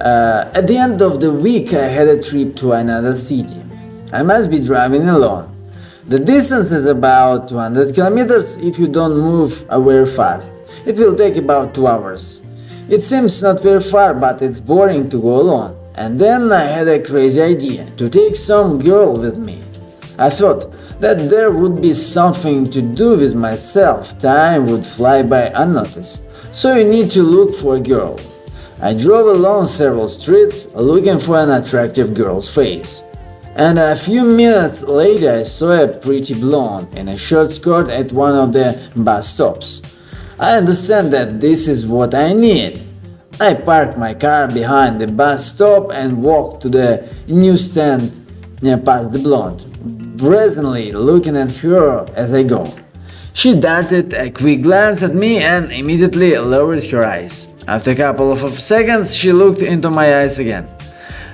At the end of the week, I had a trip to another city. I must be driving alone. The distance is about 200 kilometers if you don't move very fast. It will take about 2 hours. It seems not very far, but it's boring to go alone. And then I had a crazy idea to take some girl with me. I thought that there would be something to do with myself. Time would fly by unnoticed. So you need to look for a girl. I drove along several streets looking for an attractive girl's face. And a few minutes later I saw a pretty blonde in a short skirt at one of the bus stops. I understand that this is what I need. I parked my car behind the bus stop and walked to the newsstand past the blonde, brazenly looking at her as I go. She darted a quick glance at me and immediately lowered her eyes. After a couple of seconds, she looked into my eyes again.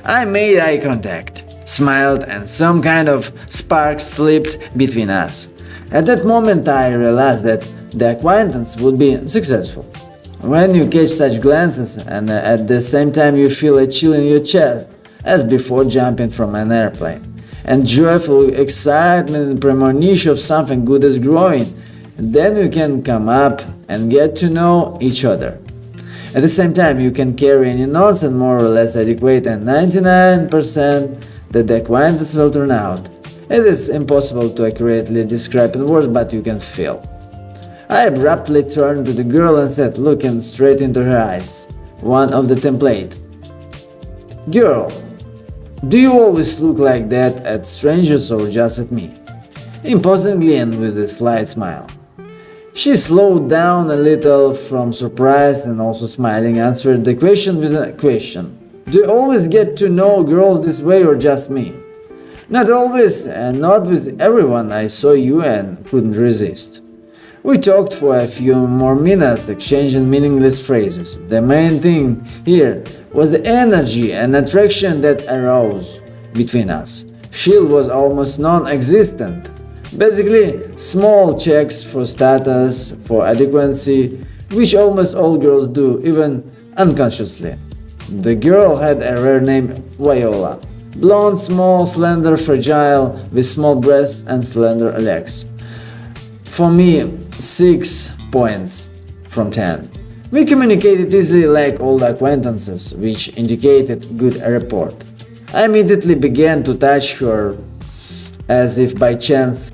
I made eye contact, smiled, and some kind of spark slipped between us. At that moment, I realized that the acquaintance would be successful. When you catch such glances and at the same time you feel a chill in your chest, as before jumping from an airplane, and joyful excitement and premonition of something good is growing, then you can come up and get to know each other. At the same time, you can carry any nonsense more or less adequate, and 99% that the acquaintance will turn out. It is impossible to accurately describe in words, but you can feel. I abruptly turned to the girl and said, looking straight into her eyes, one of the template. Girl, do you always look like that at strangers or just at me? Imposingly and with a slight smile. She slowed down a little from surprise and also smiling answered the question with a question. Do you always get to know girls this way or just me? Not always and not with everyone. I saw you and couldn't resist. We talked for a few more minutes, exchanging meaningless phrases. The main thing here was the energy and attraction that arose between us. Shield was almost non-existent. Basically, small checks for status, for adequacy, which almost all girls do, even unconsciously. The girl had a rare name, Viola. Blonde, small, slender, fragile, with small breasts and slender legs. For me, 6 points from 10. We communicated easily like old acquaintances, which indicated good rapport. I immediately began to touch her as if by chance.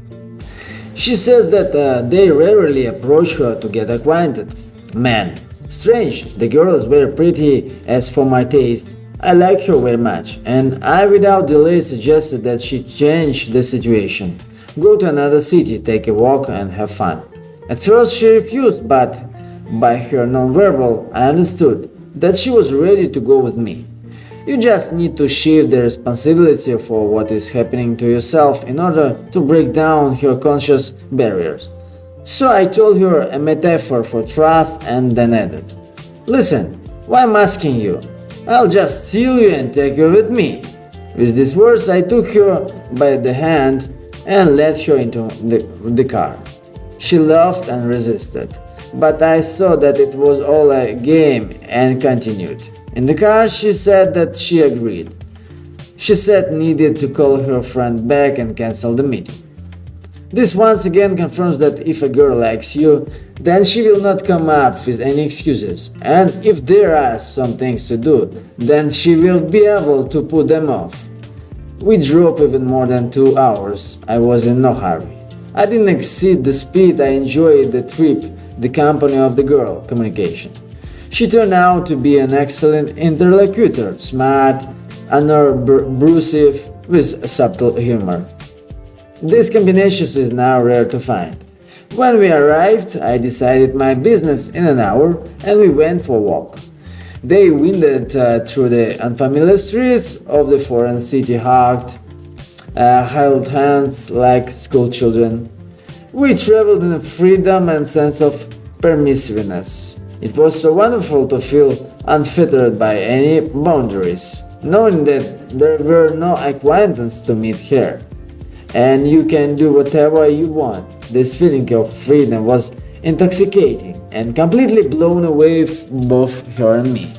She says that they rarely approach her to get acquainted. Man, strange, the girl is very pretty as for my taste. I like her very much, and I without delay suggested that she change the situation. Go to another city, take a walk and have fun. At first she refused, but by her nonverbal I understood that she was ready to go with me. You just need to shift the responsibility for what is happening to yourself in order to break down her conscious barriers. So I told her a metaphor for trust and then added, listen, why I'm asking you? I'll just steal you and take you with me. With these words I took her by the hand and led her into the car. She laughed and resisted, but I saw that it was all a game and continued. In the car she said that she agreed. She said needed to call her friend back and cancel the meeting. This once again confirms that if a girl likes you, then she will not come up with any excuses, and if there are some things to do, then she will be able to put them off. We drove even more than 2 hours. I was in no hurry. I didn't exceed the speed. I enjoyed the trip, the company of the girl, communication. She turned out to be an excellent interlocutor, smart, unobtrusive, with subtle humor. This combination is now rare to find. When we arrived, I decided my business in an hour and we went for a walk. They winded through the unfamiliar streets of the foreign city, held hands like school children. We traveled in a freedom and sense of permissiveness. It was so wonderful to feel unfettered by any boundaries, knowing that there were no acquaintances to meet here, and you can do whatever you want. This feeling of freedom was intoxicating and completely blown away both her and me.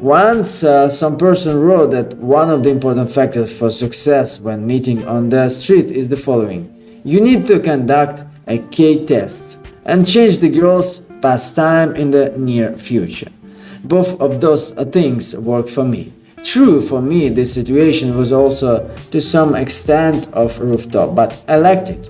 Once, some person wrote that one of the important factors for success when meeting on the street is the following: you need to conduct a K test and change the girl's pastime in the near future. Both of those things worked for me. True, for me, this situation was also to some extent of rooftop, but I liked it.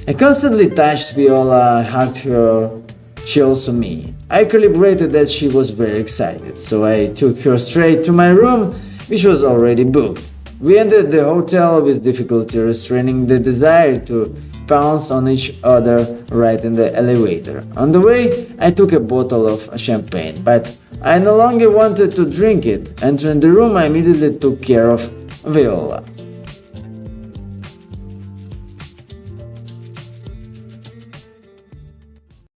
I constantly touched Viola, hugged her, she also me. I calibrated that she was very excited, so I took her straight to my room, which was already booked. We entered the hotel with difficulty restraining the desire to pounce on each other right in the elevator. On the way, I took a bottle of champagne, but I no longer wanted to drink it. Entering the room, I immediately took care of Viola.